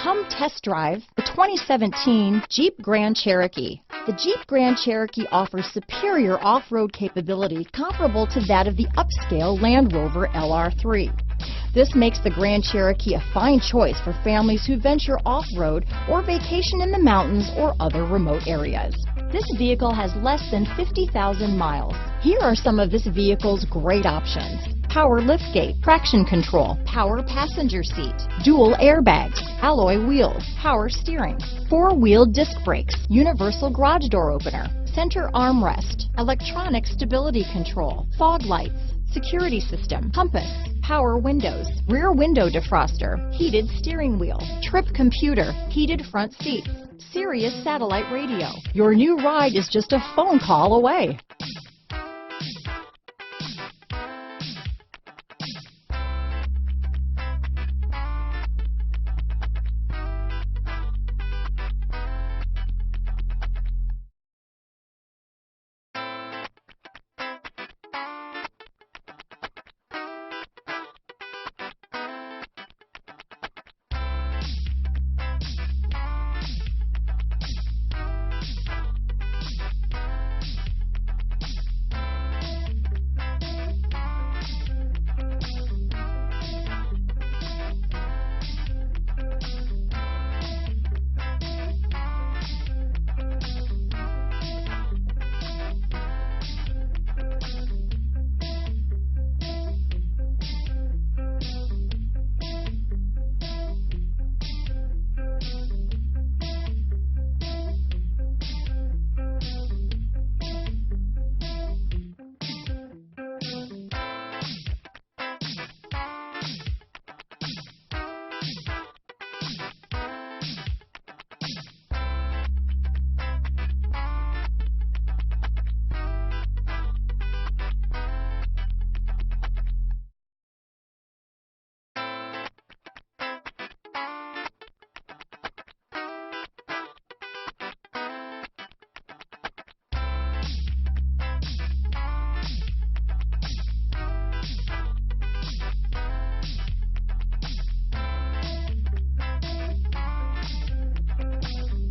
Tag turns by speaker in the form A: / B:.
A: Come test drive the 2017 Jeep Grand Cherokee. The Jeep Grand Cherokee offers superior off-road capability comparable to that of the upscale Land Rover LR3. This makes the Grand Cherokee a fine choice for families who venture off-road or vacation in the mountains or other remote areas. This vehicle has less than 50,000 miles. Here are some of this vehicle's great options: power liftgate, traction control, power passenger seat, dual airbags, alloy wheels, power steering, four-wheel disc brakes, universal garage door opener, center armrest, electronic stability control, fog lights, security system, compass, power windows, rear window defroster, heated steering wheel, trip computer, heated front seats, Sirius satellite radio. Your new ride is just a phone call away.